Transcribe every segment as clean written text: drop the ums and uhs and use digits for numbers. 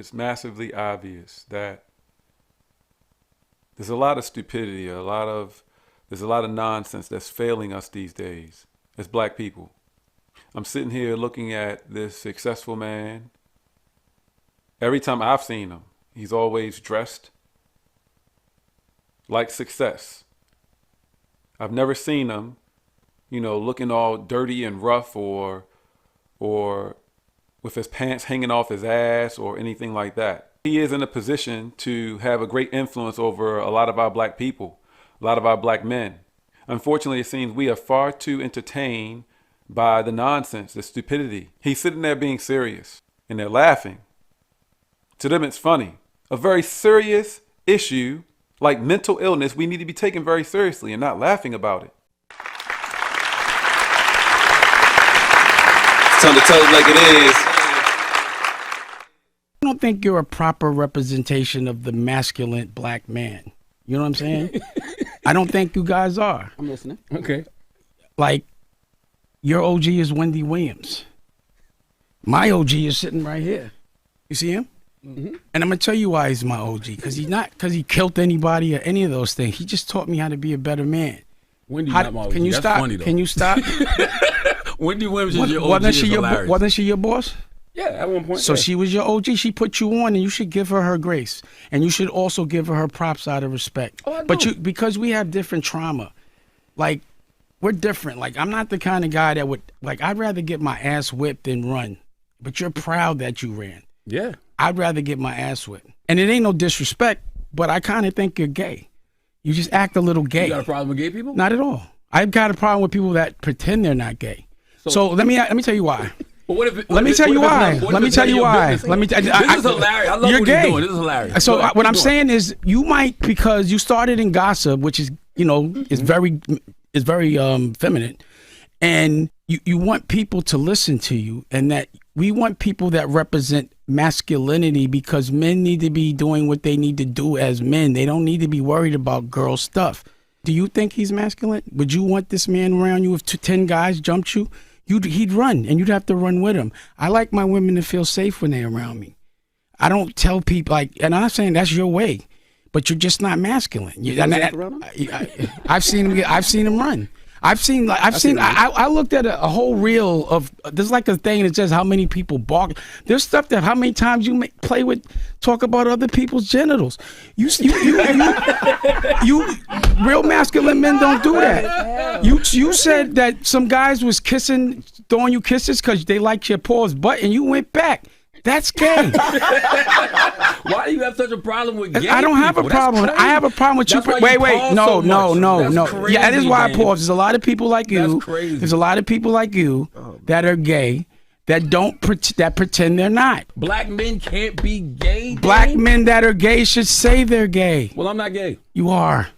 it's massively obvious that there's a lot of stupidity, there's a lot of nonsense that's failing us these days as black people. I'm sitting here looking at this successful man. Every time I've seen him, he's always dressed like success. I've never seen him, looking all dirty and rough or with his pants hanging off his ass or anything like that. He is in a position to have a great influence over a lot of our black people, a lot of our black men. Unfortunately, it seems we are far too entertained by the nonsense, the stupidity. He's sitting there being serious and they're laughing. To them, it's funny. A very serious issue like mental illness, we need to be taken very seriously and not laughing about it. It's time to tell it like it is. I don't think you're a proper representation of the masculine black man. You know what I'm saying? I don't think you guys are. I'm listening. Okay. Like, your OG is Wendy Williams. My OG is sitting right here. You see him? Mm-hmm. And I'm going to tell you why he's my OG. Because he killed anybody or any of those things. He just taught me how to be a better man. Wendy's not my OG. Can you That's stop? funny, though. Can you stop? Wendy Williams is your OG. Wasn't she your boss? Yeah, at one point. So yeah. she was your OG. She put you on, and you should give her grace, and you should also give her props out of respect. Oh, I know. But because we have different trauma, like we're different. Like I'm not the kind of guy that would I'd rather get my ass whipped than run. But you're proud that you ran. Yeah. I'd rather get my ass whipped, and it ain't no disrespect, but I kind of think you're gay. You just act a little gay. You got a problem with gay people? Not at all. I've got a problem with people that pretend they're not gay. So let me tell you why. But let me tell you why. Let me tell you why. This is hilarious. I love you're what gay. he's doing. This is hilarious. So what I'm saying is, you might, because you started in gossip, which is is very feminine, and you want people to listen to you, and that we want people that represent masculinity, because men need to be doing what they need to do as men. They don't need to be worried about girl stuff. Do you think he's masculine? Would you want this man around you if 10 guys jumped you? He'd run, and you'd have to run with him. I like my women to feel safe when they're around me. I don't tell people and I'm not saying that's your way, but you're just not masculine. I've seen him run. I looked at a whole reel of, there's like a thing that says how many people bark. There's stuff that how many times you talk about other people's genitals. You real masculine men don't do that. You said that some guys was throwing you kisses because they liked your paws butt, and you went back. That's gay. Why do you have such a problem with gay I don't have a problem. I have a problem with you. Wait. No. Yeah, that is why I pause. There's a lot of people like you. That's crazy. There's a lot of people like you that are gay that pretend they're not. Black men can't be gay. Black men that are gay should say they're gay. Well, I'm not gay. You are.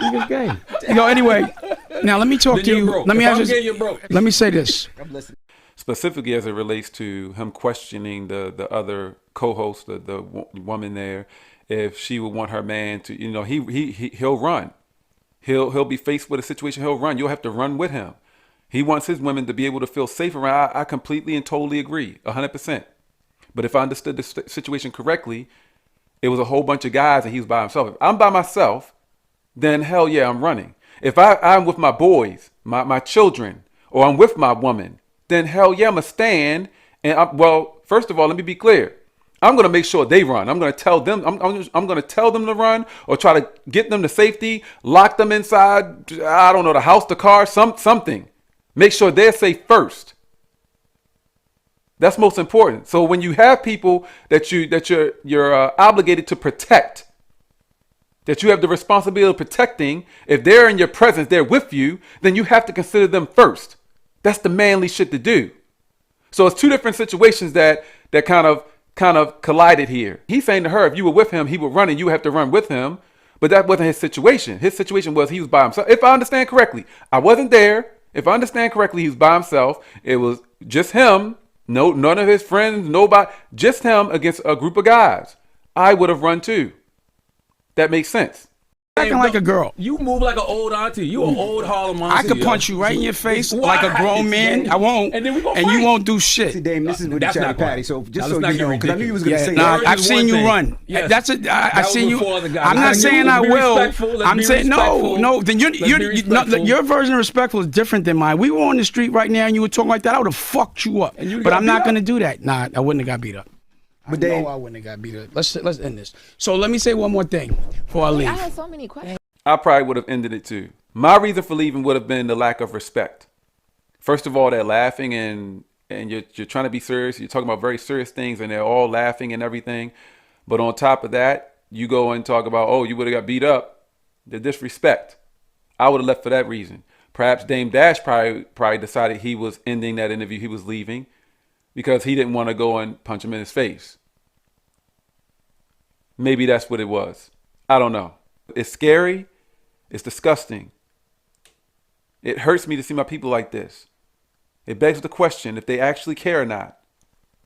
You're gay. Anyway, now let me talk to you. Let me ask you. Let me say this. I'm listening. Specifically as it relates to him questioning the other co-host, the woman there, if she would want her man to, he'll run. He'll be faced with a situation, he'll run. You'll have to run with him. He wants his women to be able to feel safe around. I completely and totally agree, 100%. But if I understood the situation correctly, it was a whole bunch of guys and he was by himself. If I'm by myself, then hell yeah, I'm running. If I'm with my boys, my children, or I'm with my woman, then hell yeah, I'm going to stand. And first of all, let me be clear. I'm going to make sure they run. I'm going to tell them, I'm going to tell them to run, or try to get them to safety, lock them inside, I don't know, the house, the car, something. Make sure they're safe first. That's most important. So when you have people that you're obligated to protect, that you have the responsibility of protecting, if they're in your presence, they're with you, then you have to consider them first. That's the manly shit to do. So it's two different situations that kind of collided here. He's saying to her, if you were with him, he would run and you have to run with him. But that wasn't his situation. His situation was he was by himself. If I understand correctly, I wasn't there. If I understand correctly, he was by himself. It was just him. No, none of his friends, nobody, just him against a group of guys. I would have run too. That makes sense. acting like a girl. You move like an old auntie. You an old Harlem auntie. I could punch you right in your face like a grown man. I won't, and you won't do shit. See, Dame, this is what you try to patty. So just so you know, because I knew you was gonna say nah, that. I've seen you run. Yes. That's it. I've seen you. I'm not Let's saying I be will. respectful. I'm saying no. Then respectful. your version of respectful is different than mine. We were on the street right now, and you were talking like that. I would have fucked you up. But I'm not gonna do that. Nah, I wouldn't have got beat up. But I wouldn't have got beat up. Let's end this. So let me say one more thing before I leave. I had so many questions. I probably would have ended it too. My reason for leaving would have been the lack of respect. First of all, they're laughing and you're trying to be serious. You're talking about very serious things and they're all laughing and everything. But on top of that, you go and talk about, oh, you would have got beat up. The disrespect. I would have left for that reason. Perhaps Dame Dash probably decided he was ending that interview. He was leaving because he didn't want to go and punch him in his face. Maybe that's what it was. I don't know. It's scary. It's disgusting. It hurts me to see my people like this. It begs the question if they actually care or not.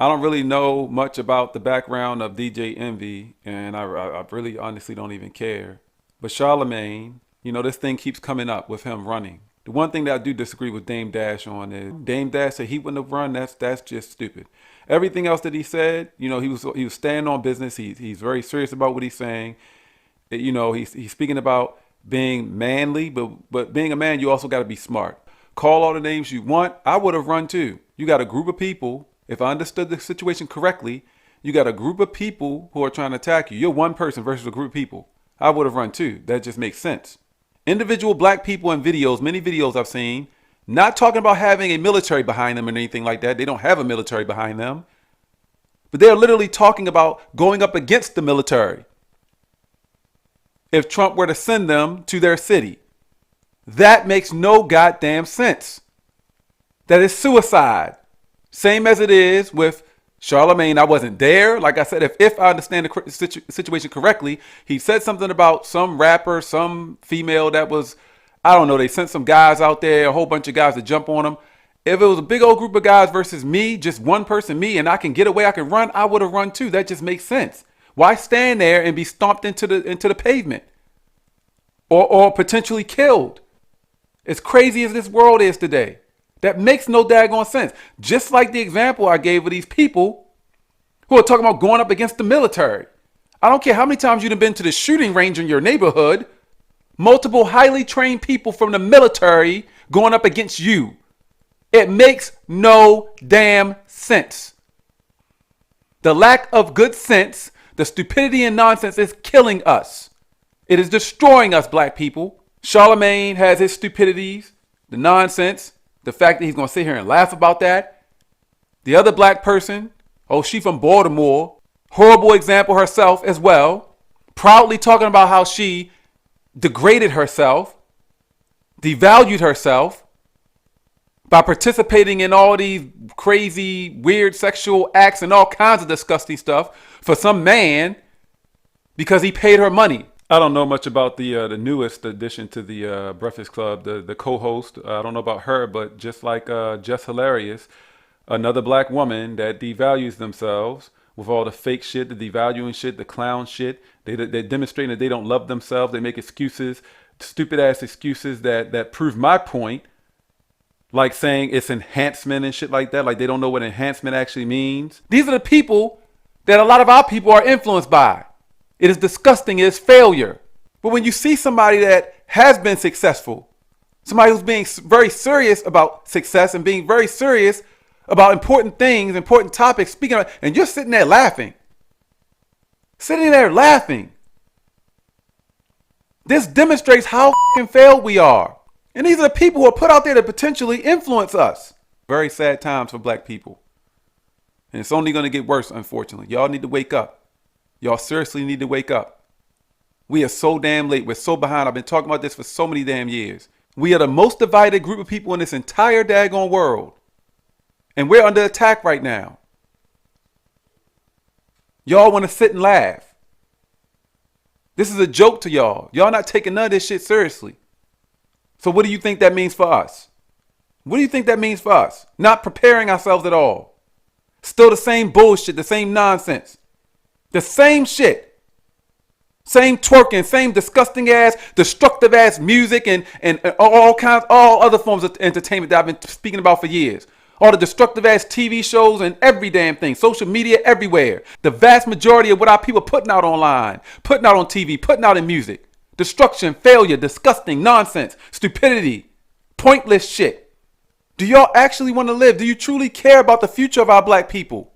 I don't really know much about the background of DJ Envy, and I really honestly don't even care. But Charlemagne, this thing keeps coming up with him running. The one thing that I do disagree with Dame Dash on is Dame Dash said he wouldn't have run. That's just stupid. Everything else that he said, he was staying on business. He's very serious about what he's saying. He's speaking about being manly, but being a man, you also got to be smart. Call all the names you want. I would have run too. You got a group of people. If I understood the situation correctly, you got a group of people who are trying to attack you. You're one person versus a group of people. I would have run too. That just makes sense. Individual black people in videos, many videos I've seen, not talking about having a military behind them or anything like that. They don't have a military behind them. But they're literally talking about going up against the military. If Trump were to send them to their city. That makes no goddamn sense. That is suicide. Same as it is with Charlemagne. I wasn't there. Like I said, if I understand the situation correctly, he said something about some rapper, some female that was, I don't know, they sent some guys out there, a whole bunch of guys to jump on him. If it was a big old group of guys versus me, just one person, me, and I can get away, I can run, I would have run too. That just makes sense. Why stand there and be stomped into the pavement or potentially killed? As crazy as this world is today, that makes no daggone sense. Just like the example I gave of these people who are talking about going up against the military. I don't care how many times you've been to the shooting range in your neighborhood. Multiple highly trained people from the military going up against you. It makes no damn sense. The lack of good sense, the stupidity and nonsense is killing us. It is destroying us, black people. Charlemagne has his stupidities, the nonsense, the fact that he's going to sit here and laugh about that. The other black person, she from Baltimore, horrible example herself as well, proudly talking about how she degraded herself, devalued herself by participating in all these crazy, weird sexual acts and all kinds of disgusting stuff for some man because he paid her money. I don't know much about the newest addition to the Breakfast Club, the co-host. I don't know about her, but just like Jess Hilarious, another black woman that devalues themselves with all the fake shit, the devaluing shit, the clown shit. They're demonstrating that they don't love themselves. They make excuses, stupid ass excuses that prove my point. Like saying it's enhancement and shit like that. Like they don't know what enhancement actually means. These are the people that a lot of our people are influenced by. It is disgusting. It is failure. But when you see somebody that has been successful, somebody who's being very serious about success and being very serious about important things, important topics, speaking of, and you're sitting there laughing. Sitting there laughing. This demonstrates how fucking failed we are. And these are the people who are put out there to potentially influence us. Very sad times for black people. And it's only going to get worse, unfortunately. Y'all need to wake up. Y'all seriously need to wake up. We are so damn late. We're so behind. I've been talking about this for so many damn years. We are the most divided group of people in this entire daggone world. And we're under attack right now. Y'all want to sit and laugh. This is a joke to y'all. Y'all not taking none of this shit seriously. So what do you think that means for us? What do you think that means for us? Not preparing ourselves at all. Still the same bullshit, the same nonsense. The same shit. Same twerking, same disgusting ass, destructive ass music and all other forms of entertainment that I've been speaking about for years. All the destructive ass TV shows and every damn thing, social media everywhere. The vast majority of what our people putting out online, putting out on TV, putting out in music. Destruction, failure, disgusting, nonsense, stupidity, pointless shit. Do y'all actually want to live? Do you truly care about the future of our black people?